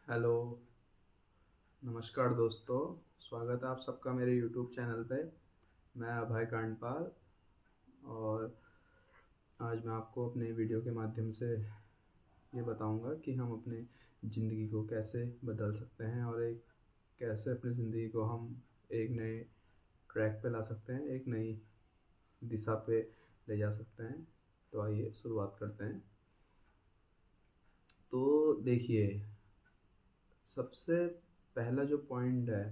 Hello, नमस्कार दोस्तों। स्वागत है आप सबका मेरे यूट्यूब चैनल पे। मैं अभय कांडपाल और आज मैं आपको अपने वीडियो के माध्यम से ये बताऊंगा कि हम अपने ज़िंदगी को कैसे बदल सकते हैं और एक कैसे अपनी ज़िंदगी को हम एक नए ट्रैक पे ला सकते हैं, एक नई दिशा पे ले जा सकते हैं। तो आइए शुरुआत करते हैं। तो देखिए, सबसे पहला जो पॉइंट है,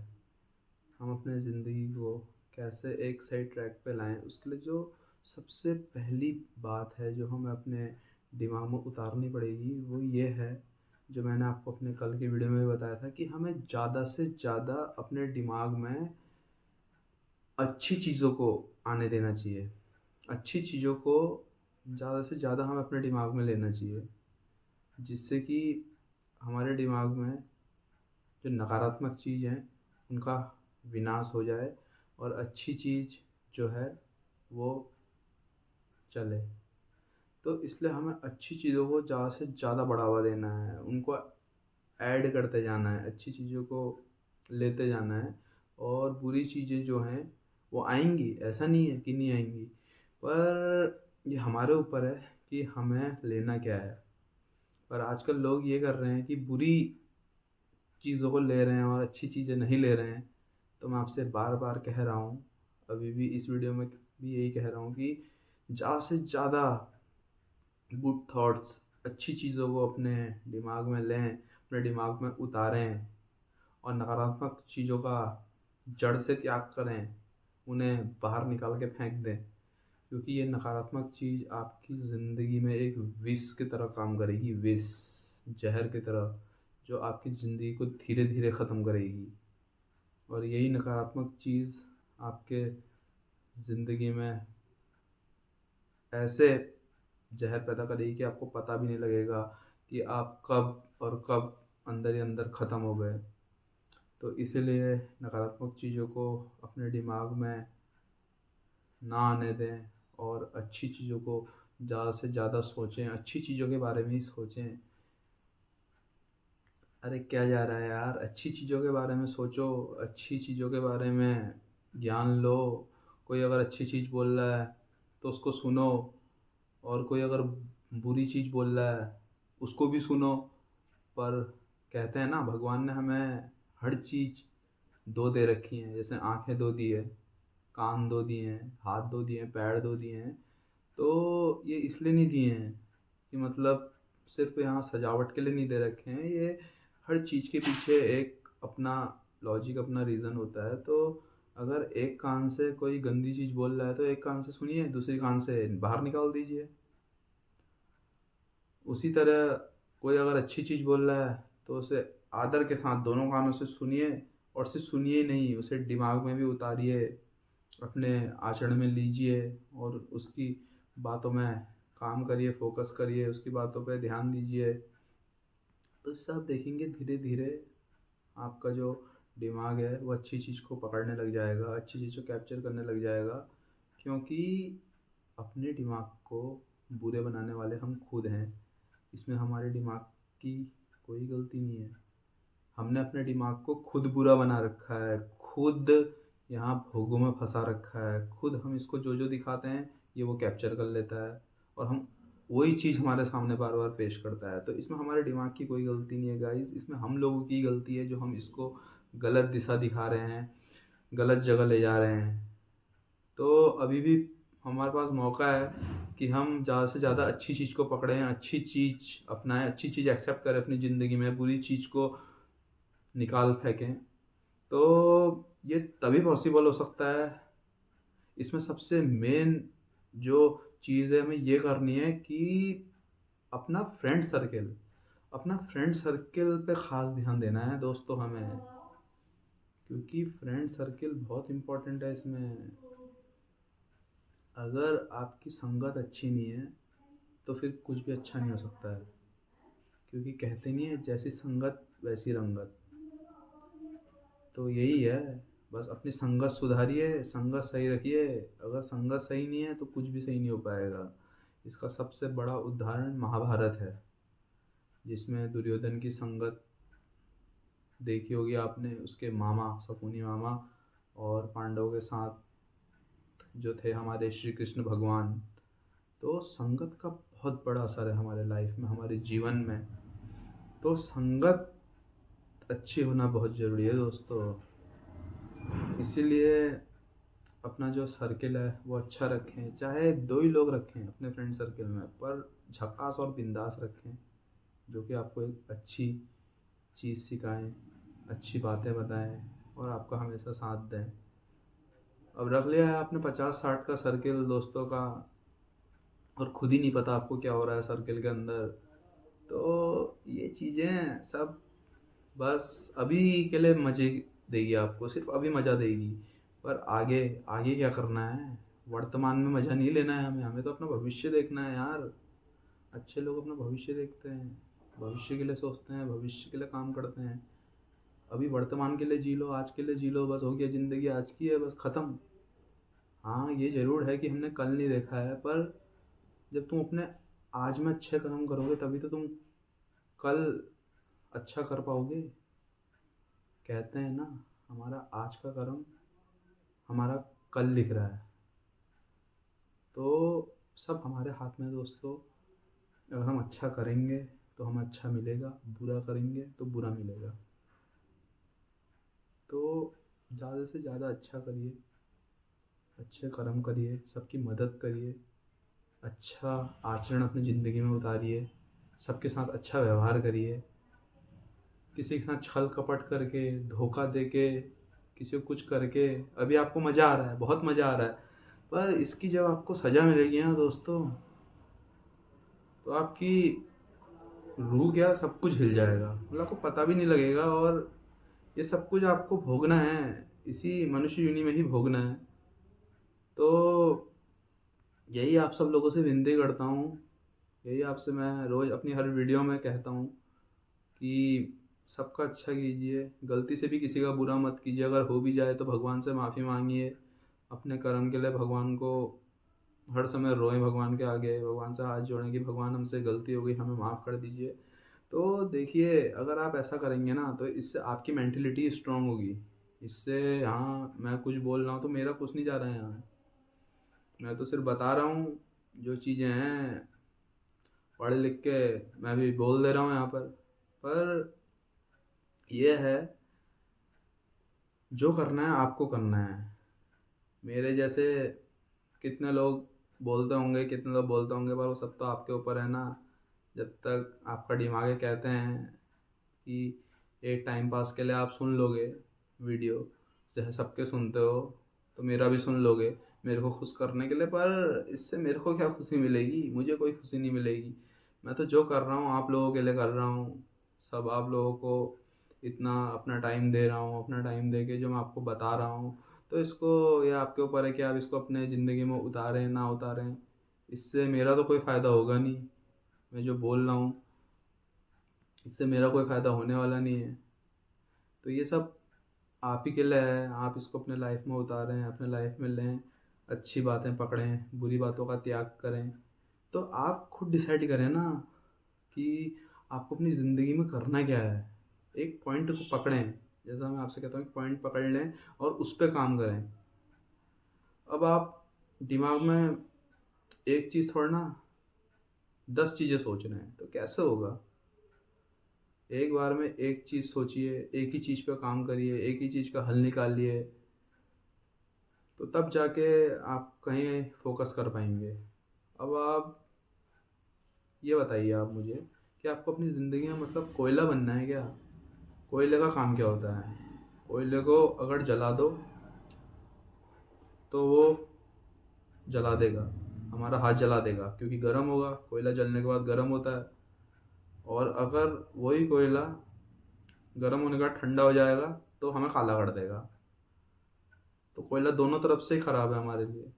हम अपने ज़िंदगी को कैसे एक सही ट्रैक पे लाएं, उसके लिए जो सबसे पहली बात है जो हमें अपने दिमाग में उतारनी पड़ेगी वो ये है, जो मैंने आपको अपने कल की वीडियो में भी बताया था कि हमें ज़्यादा से ज़्यादा अपने दिमाग में अच्छी चीज़ों को आने देना चाहिए। अच्छी चीज़ों को ज़्यादा से ज़्यादा हमें अपने दिमाग में लेना चाहिए, जिससे कि हमारे दिमाग में जो नकारात्मक चीज़ हैं उनका विनाश हो जाए और अच्छी चीज़ जो है वो चले। तो इसलिए हमें अच्छी चीज़ों को ज़्यादा से ज़्यादा बढ़ावा देना है, उनको ऐड करते जाना है, अच्छी चीज़ों को लेते जाना है। और बुरी चीज़ें जो हैं वो आएंगी, ऐसा नहीं है कि नहीं आएंगी, पर ये हमारे ऊपर है कि हमें लेना क्या है। पर आजकल लोग ये कर रहे हैं कि बुरी चीज़ों को ले रहे हैं और अच्छी चीज़ें नहीं ले रहे हैं। तो मैं आपसे बार बार कह रहा हूँ, अभी भी इस वीडियो में भी यही कह रहा हूँ कि ज़्यादा से ज़्यादा गुड थॉट्स, अच्छी चीज़ों को अपने दिमाग में लें, अपने दिमाग में उतारें और नकारात्मक चीज़ों का जड़ से त्याग करें, उन्हें बाहर निकाल के फेंक दें। क्योंकि ये नकारात्मक चीज़ आपकी ज़िंदगी में एक विष की तरह काम करेगी, विष, जहर की तरह, जो आपकी ज़िंदगी को धीरे धीरे ख़त्म करेगी। और यही नकारात्मक चीज़ आपके ज़िंदगी में ऐसे जहर पैदा करेगी कि आपको पता भी नहीं लगेगा कि आप कब और कब अंदर ही अंदर ख़त्म हो गए। तो इसीलिए नकारात्मक चीज़ों को अपने दिमाग में ना आने दें और अच्छी चीज़ों को ज़्यादा से ज़्यादा सोचें, अच्छी चीज़ों के बारे में ही सोचें। अरे क्या जा रहा है यार, अच्छी चीज़ों के बारे में सोचो, अच्छी चीज़ों के बारे में ज्ञान लो। कोई अगर अच्छी चीज़ बोल रहा है तो उसको सुनो, और कोई अगर बुरी चीज़ बोल रहा है उसको भी सुनो। पर कहते हैं ना, भगवान ने हमें हर चीज़ दो दे रखी हैं, जैसे आंखें दो दी है, कान दो दिए हैं, हाथ दो दिए हैं, पैर दो दिए हैं। तो ये इसलिए नहीं दिए हैं कि मतलब सिर्फ यहाँ सजावट के लिए नहीं दे रखे हैं, ये हर चीज़ के पीछे एक अपना लॉजिक, अपना रीज़न होता है। तो अगर एक कान से कोई गंदी चीज़ बोल रहा है तो एक कान से सुनिए, दूसरी कान से बाहर निकाल दीजिए। उसी तरह कोई अगर अच्छी चीज़ बोल रहा है तो उसे आदर के साथ दोनों कानों से सुनिए, और सिर्फ सुनिए ही नहीं, उसे दिमाग में भी उतारिए, अपने आचरण में लीजिए और उसकी बातों में काम करिए, फोकस करिए, उसकी बातों पे ध्यान दीजिए। तो इससे आप देखेंगे धीरे धीरे आपका जो दिमाग है वो अच्छी चीज़ को पकड़ने लग जाएगा, अच्छी चीज़ को कैप्चर करने लग जाएगा। क्योंकि अपने दिमाग को बुरे बनाने वाले हम खुद हैं, इसमें हमारे दिमाग की कोई गलती नहीं है। हमने अपने दिमाग को खुद बुरा बना रखा है, खुद यहाँ भोगों में फंसा रखा है, खुद हम इसको जो जो दिखाते हैं ये वो कैप्चर कर लेता है और हम वही चीज़ हमारे सामने बार बार पेश करता है। तो इसमें हमारे दिमाग की कोई गलती नहीं है गाइस, इसमें हम लोगों की गलती है जो हम इसको गलत दिशा दिखा रहे हैं, गलत जगह ले जा रहे हैं। तो अभी भी हमारे पास मौका है कि हम ज़्यादा से ज़्यादा अच्छी चीज़ को पकड़ें, अच्छी चीज़ अपनाएं, अच्छी चीज़ एक्सेप्ट करें अपनी ज़िंदगी में, बुरी चीज़ को निकाल फेंकें। तो ये तभी पॉसिबल हो सकता है। इसमें सबसे मेन जो चीज़ है हमें ये करनी है कि अपना फ्रेंड सर्किल, अपना फ्रेंड सर्किल पे ख़ास ध्यान देना है दोस्तों हमें, क्योंकि फ्रेंड सर्किल बहुत इम्पोर्टेंट है इसमें। अगर आपकी संगत अच्छी नहीं है तो फिर कुछ भी अच्छा नहीं हो सकता है। क्योंकि कहते नहीं है, जैसी संगत वैसी रंगत। तो यही है, बस अपनी संगत सुधारिए, संगत सही रखिए। अगर संगत सही नहीं है तो कुछ भी सही नहीं हो पाएगा। इसका सबसे बड़ा उदाहरण महाभारत है, जिसमें दुर्योधन की संगत देखी होगी आपने, उसके मामा शकुनी मामा और पांडवों के साथ जो थे हमारे श्री कृष्ण भगवान। तो संगत का बहुत बड़ा असर है हमारे लाइफ में, हमारे जीवन में। तो संगत अच्छी होना बहुत ज़रूरी है दोस्तों। इसीलिए अपना जो सर्किल है वो अच्छा रखें, चाहे 2 ही लोग रखें अपने फ्रेंड सर्किल में, पर झकास और बिंदास रखें, जो कि आपको एक अच्छी चीज़ सिखाएं, अच्छी बातें बताएं और आपका हमेशा साथ दें। अब रख लिया है आपने 50-60 का सर्किल दोस्तों का, और खुद ही नहीं पता आपको क्या हो रहा है सर्किल के अंदर, तो ये चीज़ें सब बस अभी के लिए मज़े देगी आपको, सिर्फ अभी मज़ा देगी। पर आगे आगे क्या करना है, वर्तमान में मज़ा नहीं लेना है हमें, हमें तो अपना भविष्य देखना है यार। अच्छे लोग अपना भविष्य देखते हैं, भविष्य के लिए सोचते हैं, भविष्य के लिए काम करते हैं। अभी वर्तमान के लिए जी लो, आज के लिए जी लो, बस हो गया, ज़िंदगी आज की है, बस ख़त्म। हाँ, ये ज़रूर है कि हमने कल नहीं देखा है, पर जब तुम अपने आज में अच्छे कर्म करोगे तभी तो तुम कल अच्छा कर पाओगे। कहते हैं ना, हमारा आज का कर्म हमारा कल लिख रहा है। तो सब हमारे हाथ में है दोस्तों। अगर हम अच्छा करेंगे तो हमें अच्छा मिलेगा, बुरा करेंगे तो बुरा मिलेगा। तो ज़्यादा से ज़्यादा अच्छा करिए, अच्छे कर्म करिए, सबकी मदद करिए, अच्छा आचरण अपनी ज़िंदगी में उतारिए, सबके साथ अच्छा व्यवहार करिए। किसी के साथ छल कपट करके, धोखा देके, किसी को कुछ करके अभी आपको मज़ा आ रहा है, बहुत मज़ा आ रहा है, पर इसकी जब आपको सज़ा मिलेगी ना दोस्तों, तो आपकी रूह क्या, सब कुछ हिल जाएगा, मतलब आपको पता भी नहीं लगेगा। और ये सब कुछ आपको भोगना है, इसी मनुष्य योनि में ही भोगना है। तो यही आप सब लोगों से विनती करता हूँ, यही आपसे मैं रोज़ अपनी हर वीडियो में कहता हूँ कि सबका अच्छा कीजिए, गलती से भी किसी का बुरा मत कीजिए। अगर हो भी जाए तो भगवान से माफ़ी मांगिए, अपने कर्म के लिए भगवान को हर समय रोएं, भगवान के आगे भगवान से हाथ जोड़ें कि भगवान हमसे गलती हो गई, हमें माफ़ कर दीजिए। तो देखिए, अगर आप ऐसा करेंगे ना तो इससे आपकी मेंटलिटी स्ट्रांग होगी। इससे हाँ, मैं कुछ बोल रहा हूँ तो मेरा कुछ नहीं जा रहा है यहाँ, मैं तो सिर्फ बता रहा हूँ जो चीज़ें हैं, पढ़ लिख के मैं भी बोल दे रहा हूँ यहाँ पर ये है, जो करना है आपको करना है। मेरे जैसे कितने लोग बोलते होंगे, कितने लोग बोलते होंगे, पर वो सब तो आपके ऊपर है ना। जब तक आपका दिमाग है, कहते हैं कि एक टाइम पास के लिए आप सुन लोगे वीडियो, जैसे सबके सुनते हो, तो मेरा भी सुन लोगे मेरे को खुश करने के लिए, पर इससे मेरे को क्या खुशी मिलेगी, मुझे कोई खुशी नहीं मिलेगी। मैं तो जो कर रहा हूँ आप लोगों के लिए कर रहा हूँ, सब आप लोगों को इतना अपना टाइम दे रहा हूँ, अपना टाइम दे के जो मैं आपको बता रहा हूँ, तो इसको, ये आपके ऊपर है कि आप इसको अपने ज़िंदगी में उतारें ना उतारें। इससे मेरा तो कोई फ़ायदा होगा नहीं, मैं जो बोल रहा हूँ इससे मेरा कोई फ़ायदा होने वाला नहीं है। तो ये सब आप ही के लिए है, आप इसको अपने लाइफ में उतारें, अपने लाइफ में लें, अच्छी बातें पकड़ें, बुरी बातों का त्याग करें। तो आप खुद डिसाइड करें ना कि आपको अपनी ज़िंदगी में करना क्या है। एक पॉइंट को पकड़ें, जैसा मैं आपसे कहता हूँ, एक पॉइंट पकड़ लें और उस पर काम करें। अब आप दिमाग में एक चीज़ थोड़ा ना 10 चीज़ें सोच रहे हैं, तो कैसे होगा। एक बार में एक चीज़ सोचिए, एक ही चीज़ पे काम करिए, एक ही चीज़ का हल निकालिए, तो तब जाके आप कहीं फोकस कर पाएंगे। अब आप ये बताइए आप मुझे कि आपको अपनी ज़िंदगी में मतलब कोयला बनना है क्या। कोयले का काम क्या होता है, कोयले को अगर जला दो तो वो जला देगा, हमारा हाथ जला देगा, क्योंकि गर्म होगा, कोयला जलने के बाद गर्म होता है। और अगर वही कोयला गर्म होने के बाद ठंडा हो जाएगा तो हमें काला कर देगा। तो कोयला दोनों तरफ से ही ख़राब है हमारे लिए,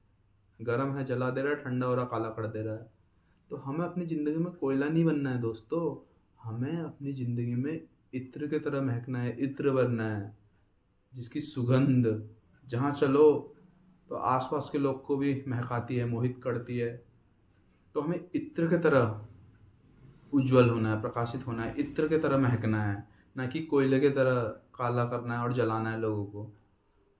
गर्म है जला दे रहा है, ठंडा हो रहा काला कर दे रहा है। तो हमें अपनी ज़िंदगी में कोयला नहीं बनना है दोस्तों, हमें अपनी ज़िंदगी में इत्र की तरह महकना है, इत्र बनना है, जिसकी सुगंध जहाँ चलो तो आसपास के लोग को भी महकाती है, मोहित करती है। तो हमें इत्र की तरह उज्जवल होना है, प्रकाशित होना है, इत्र की तरह महकना है। ना कि कोयले की तरह काला करना है और जलाना है लोगों को।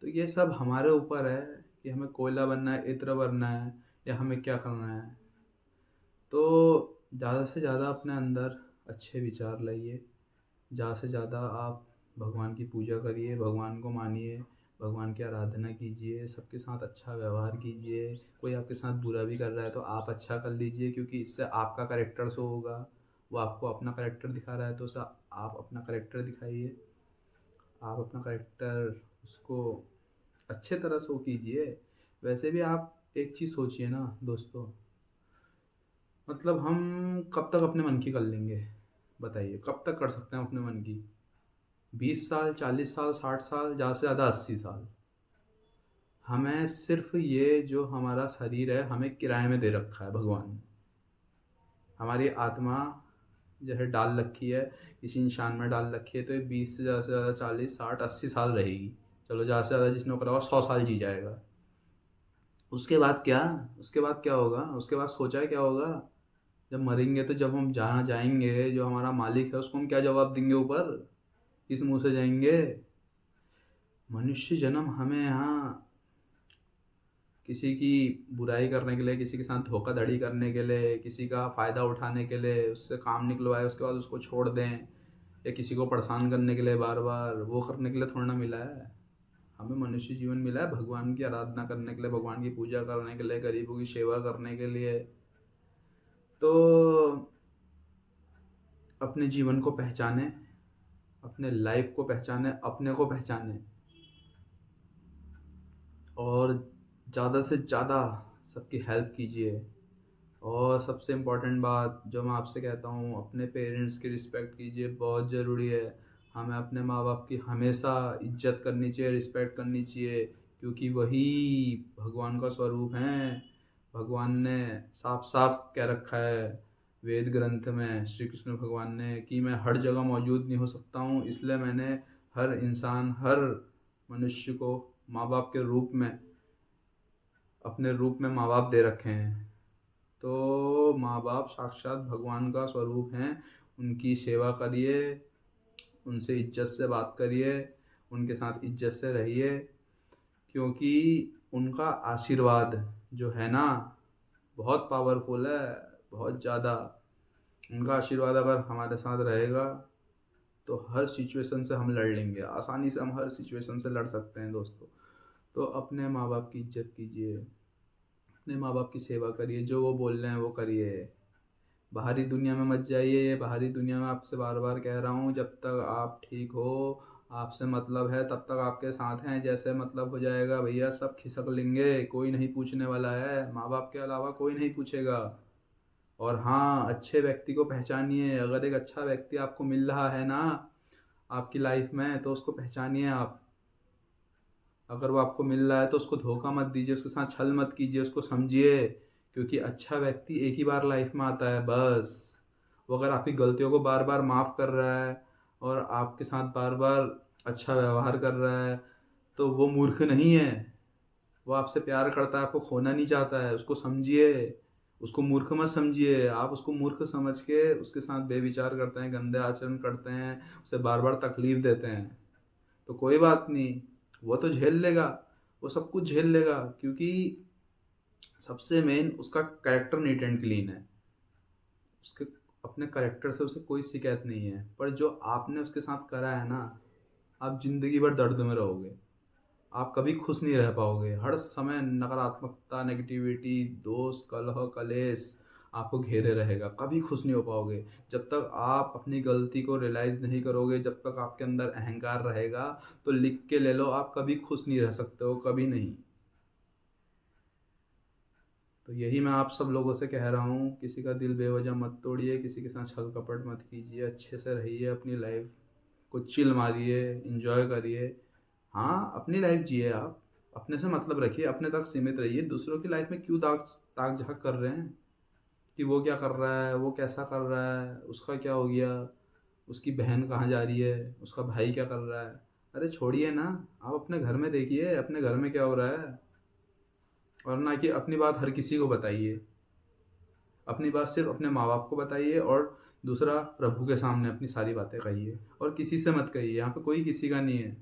तो ये सब हमारे ऊपर है कि हमें कोयला बनना है, इत्र बनना है, या हमें क्या करना है। तो ज़्यादा से ज़्यादा अपने अंदर अच्छे विचार लाइए, ज़्यादा से ज़्यादा आप भगवान की पूजा करिए, भगवान को मानिए, भगवान की आराधना कीजिए, सबके साथ अच्छा व्यवहार कीजिए। कोई आपके साथ बुरा भी कर रहा है तो आप अच्छा कर लीजिए, क्योंकि इससे आपका करैक्टर शो होगा। वो आपको अपना करैक्टर दिखा रहा है तो उसे आप अपना करैक्टर दिखाइए। आप अपना करैक्टर उसको अच्छे तरह शो कीजिए। वैसे भी आप एक चीज़ सोचिए ना दोस्तों, मतलब हम कब तक अपने मन की कर लेंगे? बताइए, कब तक कर सकते हैं अपने मन की? 20 साल, 40 साल, 60 साल, ज़्यादा से ज़्यादा 80 साल। हमें सिर्फ ये जो हमारा शरीर है, हमें किराए में दे रखा है भगवान ने। हमारी आत्मा जो है डाल रखी है, किसी इंसान में डाल रखी है, तो ये 20 से ज़्यादा 40, 60, 80 साल रहेगी। चलो ज़्यादा से ज़्यादा जिसने करा होगा 100 साल जी जाएगा। उसके बाद क्या? उसके बाद क्या होगा? उसके बाद सोचा है क्या होगा? जब मरेंगे तो जब हम जहाँ जाएंगे, जो हमारा मालिक है उसको हम क्या जवाब देंगे ऊपर? किस मुंह से जाएंगे? मनुष्य जन्म हमें यहाँ किसी की बुराई करने के लिए, किसी के साथ धोखाधड़ी करने के लिए, किसी का फ़ायदा उठाने के लिए, उससे काम निकलवाए उसके बाद उसको छोड़ दें, या किसी को परेशान करने के लिए बार बार, वो करने के लिए थोड़ा ना मिला है। हमें मनुष्य जीवन मिला है भगवान की आराधना करने के लिए, भगवान की पूजा करने के लिए, गरीबों की सेवा करने के लिए। तो अपने जीवन को पहचाने, अपने लाइफ को पहचाने, अपने को पहचाने, और ज़्यादा से ज़्यादा सबकी हेल्प कीजिए। और सबसे इम्पोर्टेंट बात जो मैं आपसे कहता हूँ, अपने पेरेंट्स की रिस्पेक्ट कीजिए, बहुत ज़रूरी है। हमें अपने माँ बाप की हमेशा इज्जत करनी चाहिए, रिस्पेक्ट करनी चाहिए, क्योंकि वही भगवान का स्वरूप हैं। भगवान ने साफ साफ कह रखा है वेद ग्रंथ में, श्री कृष्ण भगवान ने, कि मैं हर जगह मौजूद नहीं हो सकता हूँ, इसलिए मैंने हर इंसान, हर मनुष्य को माँ बाप के रूप में, अपने रूप में माँ बाप दे रखे हैं। तो माँ बाप साक्षात भगवान का स्वरूप हैं। उनकी सेवा करिए, उनसे इज्जत से बात करिए, उनके साथ इज्जत से रहिए, क्योंकि उनका आशीर्वाद जो है ना, बहुत पावरफुल है, बहुत ज़्यादा। उनका आशीर्वाद अगर हमारे साथ रहेगा तो हर सिचुएशन से हम लड़ लेंगे, आसानी से हम हर सिचुएशन से लड़ सकते हैं दोस्तों। तो अपने माँ बाप की इज्जत कीजिए, अपने माँ बाप की सेवा करिए, जो वो बोल रहे हैं वो करिए। बाहरी दुनिया में मत जाइए। ये बाहरी दुनिया में आपसे बार बार कह रहा हूँ, जब तक आप ठीक हो, आपसे मतलब है, तब तक आपके साथ हैं। जैसे मतलब हो जाएगा भैया, सब खिसक लेंगे, कोई नहीं पूछने वाला है, माँ बाप के अलावा कोई नहीं पूछेगा। और हाँ, अच्छे व्यक्ति को पहचानिए। अगर एक अच्छा व्यक्ति आपको मिल रहा है ना आपकी लाइफ में, तो उसको पहचानिए आप। अगर वो आपको मिल रहा है तो उसको धोखा मत दीजिए, उसके साथ छल मत कीजिए, उसको समझिए, क्योंकि अच्छा व्यक्ति एक ही बार लाइफ में आता है बस। वो अगर आपकी गलतियों को बार बार माफ़ कर रहा है और आपके साथ बार बार अच्छा व्यवहार कर रहा है, तो वो मूर्ख नहीं है। वो आपसे प्यार करता है, आपको खोना नहीं चाहता है, उसको समझिए। उसको मूर्ख मत समझिए। आप उसको मूर्ख समझ के उसके साथ बेविचार करते हैं, गंदे आचरण करते हैं, उसे बार बार तकलीफ देते हैं। तो कोई बात नहीं, वो तो झेल लेगा, वो सब कुछ झेल लेगा, क्योंकि सबसे मेन उसका कैरेक्टर नीट एंड क्लीन है। उसके अपने कैरेक्टर से उसे कोई शिकायत नहीं है। पर जो आपने उसके साथ करा है ना, आप ज़िंदगी भर दर्द में रहोगे। आप कभी खुश नहीं रह पाओगे। हर समय नकारात्मकता, नेगेटिविटी, दोष, कलह, कलेश आपको घेरे रहेगा। कभी खुश नहीं हो पाओगे। जब तक आप अपनी गलती को रियलाइज़ नहीं करोगे, जब तक आपके अंदर अहंकार रहेगा, तो लिख के ले लो, आप कभी खुश नहीं रह सकते हो, कभी नहीं। तो यही मैं आप सब लोगों से कह रहा हूँ, किसी का दिल बेवजह मत तोड़िए, किसी के साथ छल कपट मत कीजिए, अच्छे से रहिए, अपनी लाइफ को चिल मारिए, इंजॉय करिए। हाँ, अपनी लाइफ जिए आप, अपने से मतलब रखिए, अपने तक सीमित रहिए। दूसरों की लाइफ में क्यों ताक झाँक कर रहे हैं कि वो क्या कर रहा है, वो कैसा कर रहा है, उसका क्या हो गया, उसकी बहन कहाँ जा रही है, उसका भाई क्या कर रहा है। अरे छोड़िए ना, आप अपने घर में देखिए, अपने घर में क्या हो रहा है। और ना कि अपनी बात हर किसी को बताइए। अपनी बात सिर्फ अपने माँ बाप को बताइए, और दूसरा, प्रभु के सामने अपनी सारी बातें कहिए और किसी से मत कहिए, यहाँ पे कोई किसी का नहीं है।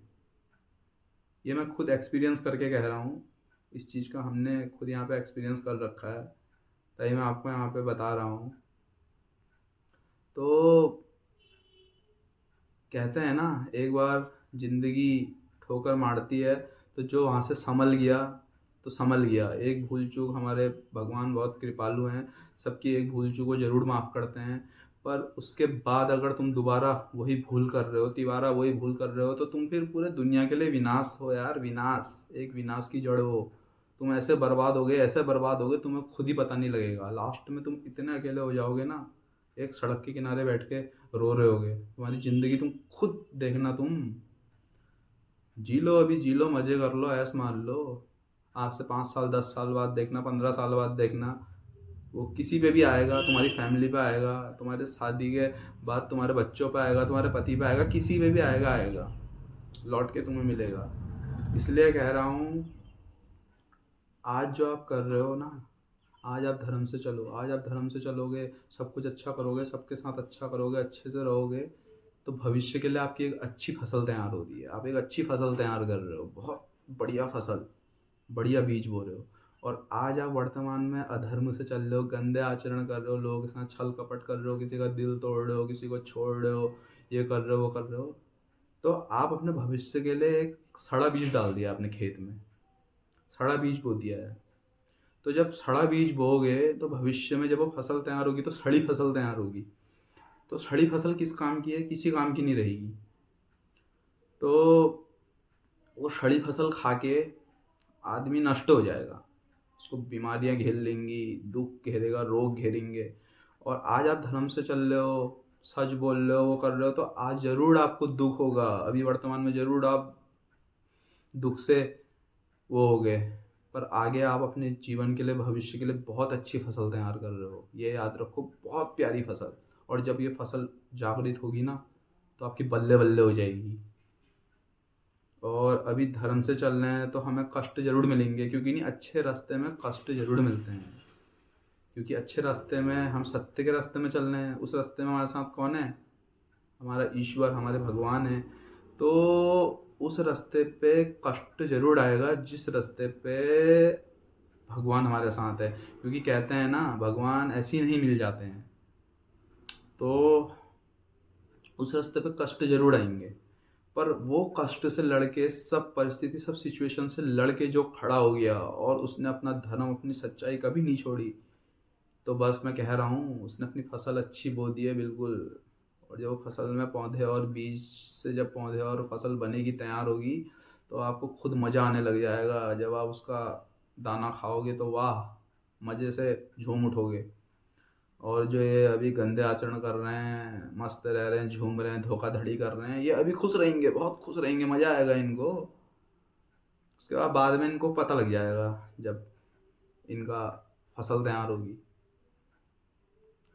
ये मैं खुद एक्सपीरियंस करके कह रहा हूँ, इस चीज़ का हमने खुद यहाँ पे एक्सपीरियंस कर रखा है, तभी मैं आपको यहाँ पे बता रहा हूँ। तो कहते हैं ना, एक बार ज़िंदगी ठोकर मारती है तो जो वहाँ से संभल गया तो संभल गया। एक भूल चूक, हमारे भगवान बहुत कृपालु हैं, सबकी एक भूल चूक को ज़रूर माफ़ करते हैं, पर उसके बाद अगर तुम दोबारा वही भूल कर रहे हो, तिबारा वही भूल कर रहे हो, तो तुम फिर पूरे दुनिया के लिए विनाश हो यार, विनाश, एक विनाश की जड़ हो। तुम ऐसे बर्बाद होगे, ऐसे बर्बाद होगे, तुम्हें खुद ही पता नहीं लगेगा। लास्ट में तुम इतने अकेले हो जाओगे ना, एक सड़क के किनारे बैठ के रो रहे होगे। तुम्हारी ज़िंदगी तुम खुद देखना, तुम जी लो, अभी जी लो, मज़े कर लो, ऐश मार लो। आज से 5 साल 10 साल बाद देखना, 15 साल बाद देखना, वो किसी पे भी आएगा, तुम्हारी फैमिली पे आएगा, तुम्हारे शादी के बाद तुम्हारे बच्चों पे आएगा, तुम्हारे पति पे आएगा, किसी पे भी आएगा, आएगा, लौट के तुम्हें मिलेगा। इसलिए कह रहा हूँ, आज जो आप कर रहे हो ना, आज आप धर्म से चलो, आज आप धर्म से चलोगे, सब कुछ अच्छा करोगे, सबके साथ अच्छा करोगे, अच्छे से रहोगे, तो भविष्य के लिए आपकी एक अच्छी फसल तैयार हो रही है। आप एक अच्छी फसल तैयार कर रहे हो, बहुत बढ़िया फसल, बढ़िया बीज बो रहे हो। और आज आप वर्तमान में अधर्म से चल रहे हो, गंदे आचरण कर रहे हो, लोगों के साथ छल कपट कर रहे हो, किसी का दिल तोड़ रहे हो, किसी को छोड़ रहे हो, ये कर रहे हो, वो कर रहे हो, तो आप अपने भविष्य के लिए एक सड़ा बीज डाल दिया आपने खेत में, सड़ा बीज बो दिया है। तो जब सड़ा बीज बोओगे तो भविष्य में जब वो फसल तैयार होगी तो सड़ी फसल तैयार होगी। तो सड़ी फसल किस काम की है? किसी काम की नहीं रहेगी। तो वो सड़ी फसल खा के आदमी नष्ट हो जाएगा, उसको बीमारियां घेर लेंगी, दुख घेरेगा, रोग घेरेंगे। और आज आप धर्म से चल रहे हो, सच बोल रहे हो, वो कर रहे हो, तो आज ज़रूर आपको दुख होगा, अभी वर्तमान में ज़रूर आप दुख से वो हो गए, पर आगे आप अपने जीवन के लिए, भविष्य के लिए बहुत अच्छी फसल तैयार कर रहे हो, ये याद रखो, बहुत प्यारी फसल। और जब ये फसल जागृत होगी ना, तो आपकी बल्ले बल्ले हो जाएगी। और अभी धर्म से चल रहे हैं तो हमें कष्ट जरूर मिलेंगे, क्योंकि नहीं, अच्छे रास्ते में कष्ट जरूर मिलते हैं, क्योंकि अच्छे रास्ते में हम सत्य के रास्ते में चल रहे हैं। उस रास्ते में हमारे साथ कौन है? हमारा ईश्वर, हमारे भगवान है। तो उस रास्ते पे कष्ट जरूर आएगा जिस रास्ते पे भगवान हमारे साथ है, क्योंकि कहते हैं ना, भगवान ऐसे ही नहीं मिल जाते हैं। तो उस रास्ते पे कष्ट जरूर आएंगे, पर वो कष्ट से लड़के, सब परिस्थिति, सब सिचुएशन से लड़के जो खड़ा हो गया और उसने अपना धर्म, अपनी सच्चाई कभी नहीं छोड़ी, तो बस मैं कह रहा हूँ, उसने अपनी फसल अच्छी बो दी है, बिल्कुल। और जब फसल में पौधे और बीज से जब पौधे और फसल बनेगी, तैयार होगी, तो आपको खुद मज़ा आने लग जाएगा। जब आप उसका दाना खाओगे तो वाह, मज़े से झूम उठोगे। और जो ये अभी गंदे आचरण कर रहे हैं, मस्त रह रहे हैं, झूम रहे हैं, धोखाधड़ी कर रहे हैं, ये अभी खुश रहेंगे, बहुत खुश रहेंगे, मज़ा आएगा इनको। उसके बाद में इनको पता लग जाएगा, जब इनका फसल तैयार होगी।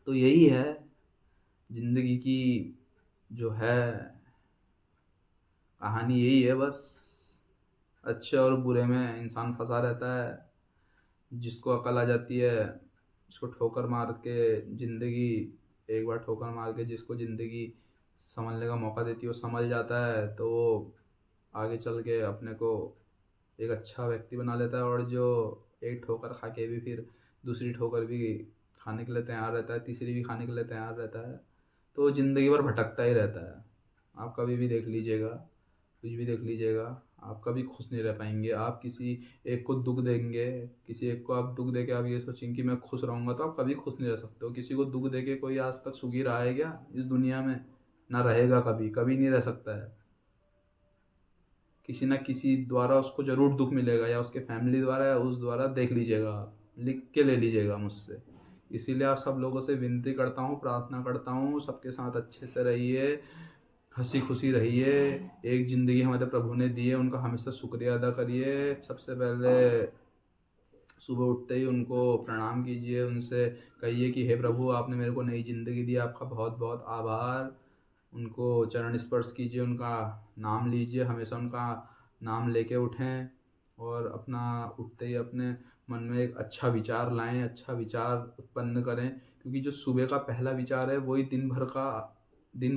तो यही है ज़िंदगी की जो है कहानी, यही है बस। अच्छे और बुरे में इंसान फंसा रहता है। जिसको अकल आ जाती है, जिसको ठोकर मार के ज़िंदगी, एक बार ठोकर मार के जिसको ज़िंदगी संभलने का मौका देती है, वो संभल जाता है, तो वो आगे चल के अपने को एक अच्छा व्यक्ति बना लेता है। और जो एक ठोकर खा के भी फिर दूसरी ठोकर भी खाने के लिए तैयार रहता है, तीसरी भी खाने के लिए तैयार रहता है, तो वो ज़िंदगी भर भटकता ही रहता है। आप कभी भी देख लीजिएगा, कुछ भी देख लीजिएगा, आप कभी खुश नहीं रह पाएंगे। आप किसी एक को दुख देंगे, किसी एक को आप दुख दे के आप ये सोचेंगे कि मैं खुश रहूँगा, तो आप कभी खुश नहीं रह सकते हो। किसी को दुख दे के कोई आज तक सुखी रहा है क्या इस दुनिया में? ना रहेगा, कभी कभी नहीं रह सकता है। किसी ना किसी द्वारा उसको ज़रूर दुख मिलेगा, या उसके फैमिली द्वारा, या उस द्वारा, देख लीजिएगा, लिख के ले लीजिएगा मुझसे। इसीलिए आप सब लोगों से विनती करता हूँ, प्रार्थना करता हूँ, सबके साथ अच्छे से रहिए, हंसी खुशी रहिए। एक ज़िंदगी हमारे प्रभु ने दी है, उनका हमेशा शुक्रिया अदा करिए। सबसे पहले सुबह उठते ही उनको प्रणाम कीजिए, उनसे कहिए कि हे प्रभु, आपने मेरे को नई ज़िंदगी दी, आपका बहुत बहुत आभार। उनको चरण स्पर्श कीजिए, उनका नाम लीजिए, हमेशा उनका नाम लेके उठें। और अपना उठते ही अपने मन में एक अच्छा विचार लाएं, अच्छा विचार उत्पन्न करें, क्योंकि जो सुबह का पहला विचार है वही दिन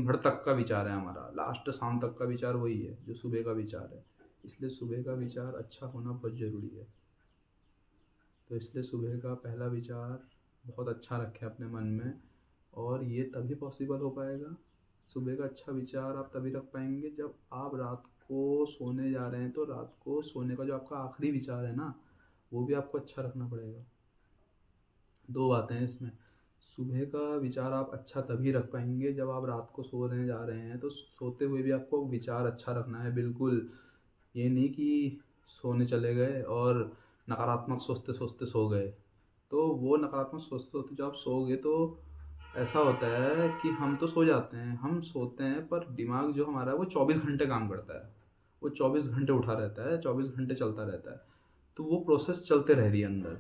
भर तक का विचार है हमारा, लास्ट शाम तक का विचार वही है जो सुबह का विचार है। इसलिए सुबह का विचार अच्छा होना बहुत ज़रूरी है। तो इसलिए सुबह का पहला विचार बहुत अच्छा रखें अपने मन में, और ये तभी पॉसिबल हो पाएगा, सुबह का अच्छा विचार आप तभी रख पाएंगे जब आप रात को सोने जा रहे हैं। तो रात को सोने का जो आपका आखिरी विचार है ना, वो भी आपको अच्छा रखना पड़ेगा। दो बातें हैं इसमें। सुबह का विचार आप अच्छा तभी रख पाएंगे जब आप रात को सोने जा रहे हैं, तो सोते हुए भी आपको विचार अच्छा रखना है बिल्कुल। ये नहीं कि सोने चले गए और नकारात्मक सोचते सोचते सो गए। तो वो नकारात्मक सोचते सोचते जब आप सोओगे तो ऐसा होता है कि हम तो सो जाते हैं, हम सोते हैं, पर दिमाग जो हमारा है वो 24 घंटे काम करता है। वो 24 घंटे उठा रहता है, 24 घंटे चलता रहता है। तो वो प्रोसेस चलते रह रही है अंदर।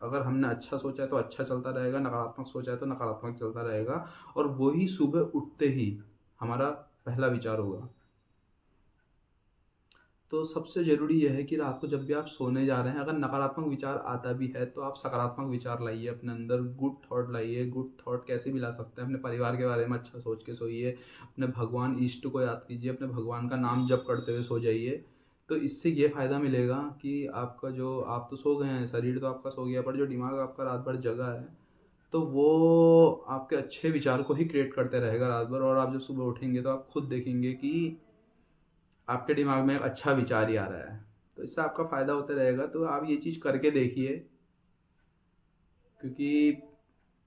अगर हमने अच्छा सोचा है तो अच्छा चलता रहेगा, नकारात्मक सोचा है तो नकारात्मक चलता रहेगा, और वही सुबह उठते ही हमारा पहला विचार होगा। तो सबसे ज़रूरी यह है कि रात को जब भी आप सोने जा रहे हैं, अगर नकारात्मक विचार आता भी है तो आप सकारात्मक विचार लाइए अपने अंदर, गुड थॉट लाइए। गुड थॉट कैसे भी ला सकते हैं, अपने परिवार के बारे में अच्छा सोच के सोइए, अपने भगवान इष्ट को याद कीजिए, अपने भगवान का नाम जप करते हुए सो जाइए। तो इससे ये फ़ायदा मिलेगा कि आपका जो, आप तो सो गए हैं, शरीर तो आपका सो गया, पर जो दिमाग आपका रात भर जगा है, तो वो आपके अच्छे विचार को ही क्रिएट करते रहेगा रात भर। और आप जब सुबह उठेंगे तो आप खुद देखेंगे कि आपके दिमाग में एक अच्छा विचार ही आ रहा है। तो इससे आपका फ़ायदा होता रहेगा। तो आप ये चीज़ करके देखिए, क्योंकि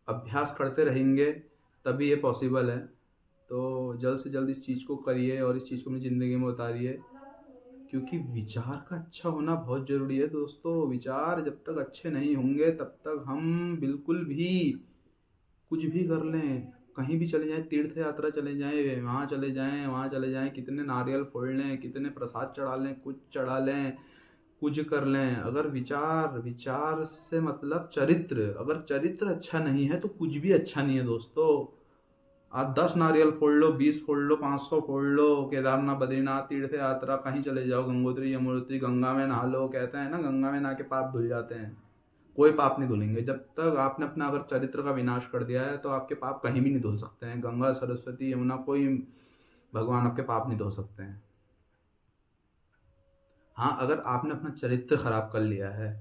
अभ्यास करते रहेंगे तभी ये पॉसिबल है। तो जल्द से जल्द इस चीज़ को करिए और इस चीज़ को अपनी ज़िंदगी में उतारिए, क्योंकि विचार का अच्छा होना बहुत ज़रूरी है दोस्तों। विचार जब तक अच्छे नहीं होंगे तब तक हम बिल्कुल भी कुछ भी कर लें, कहीं भी चले जाएँ, तीर्थ यात्रा चले जाएँ, वहाँ चले जाएँ, वहाँ चले जाएँ, कितने नारियल फोड़ लें, कितने प्रसाद चढ़ा लें, कुछ चढ़ा लें, कुछ कर लें, अगर विचार, विचार से मतलब चरित्र, अगर चरित्र अच्छा नहीं है तो कुछ भी अच्छा नहीं है दोस्तों। आप 10 नारियल फोड़ लो, 20 फोड़ लो, 500 फोड़ लो, केदारनाथ, बद्रीनाथ, तीर्थ यात्रा कहीं चले जाओ, गंगोत्री, यमुनोत्री, गंगा में नहा लो। कहते हैं ना, गंगा में नहा के पाप धुल जाते हैं। कोई पाप नहीं धुलेंगे जब तक आपने अपना अगर चरित्र का विनाश कर दिया है, तो आपके पाप कहीं भी नहीं धुल सकते हैं। गंगा, सरस्वती, यमुना, कोई भगवान आपके पाप नहीं धो सकते हैं। हाँ, अगर आपने अपना चरित्र खराब कर लिया है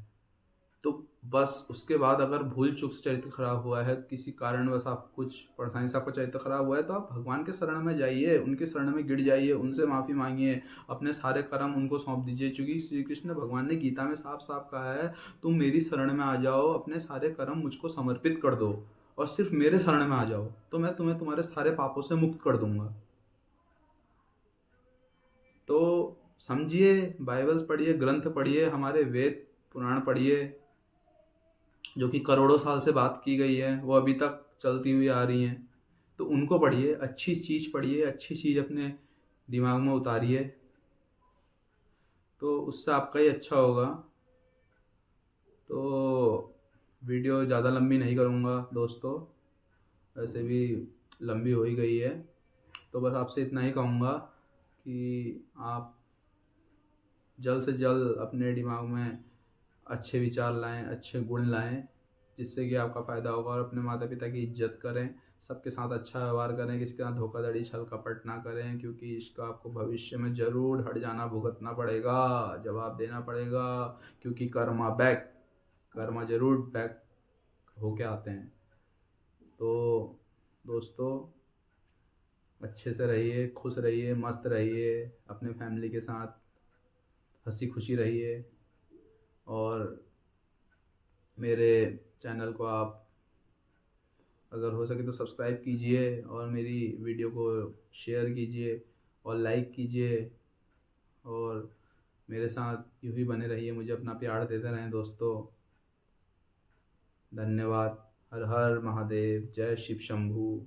तो बस उसके बाद अगर भूल चूक से चरित्र खराब हुआ है, किसी कारणवश आप कुछ परेशानी से आपका चरित्र खराब हुआ है, तो आप भगवान के शरण में जाइए, उनके शरण में गिर जाइए, उनसे माफ़ी मांगिए, अपने सारे कर्म उनको सौंप दीजिए। क्योंकि श्री कृष्ण भगवान ने गीता में साफ साफ कहा है, तुम मेरी शरण में आ जाओ, अपने सारे कर्म मुझको समर्पित कर दो और सिर्फ मेरे शरण में आ जाओ, तो मैं तुम्हें तुम्हारे सारे पापों से मुक्त कर दूंगा। तो समझिए, बाइबल्स पढ़िए, ग्रंथ पढ़िए, हमारे वेद पुराण पढ़िए, जो कि करोड़ों साल से बात की गई है, वो अभी तक चलती हुई आ रही हैं। तो उनको पढ़िए, अच्छी चीज़ पढ़िए, अच्छी चीज़ अपने दिमाग में उतारिए, तो उससे आपका ही अच्छा होगा। तो वीडियो ज़्यादा लंबी नहीं करूँगा दोस्तों, वैसे भी लंबी हो ही गई है। तो बस आपसे इतना ही कहूँगा कि आप जल्द से जल्द अपने दिमाग में अच्छे विचार लाएं, अच्छे गुण लाएं, जिससे कि आपका फ़ायदा होगा। और अपने माता पिता की इज्जत करें, सबके साथ अच्छा व्यवहार करें, किसी के साथ धोखाधड़ी, छल कपट ना करें, क्योंकि इसका आपको भविष्य में ज़रूर हट जाना, भुगतना पड़ेगा, जवाब देना पड़ेगा। क्योंकि कर्मा ज़रूर बैक होके आते हैं। तो दोस्तों, अच्छे से रहिए, खुश रहिए, मस्त रहिए, अपने फैमिली के साथ हंसी खुशी रहिए। और मेरे चैनल को आप अगर हो सके तो सब्सक्राइब कीजिए, और मेरी वीडियो को शेयर कीजिए और लाइक कीजिए, और मेरे साथ यूँ ही बने रहिए, मुझे अपना प्यार देते रहें दोस्तों। धन्यवाद। हर हर महादेव। जय शिव शंभू।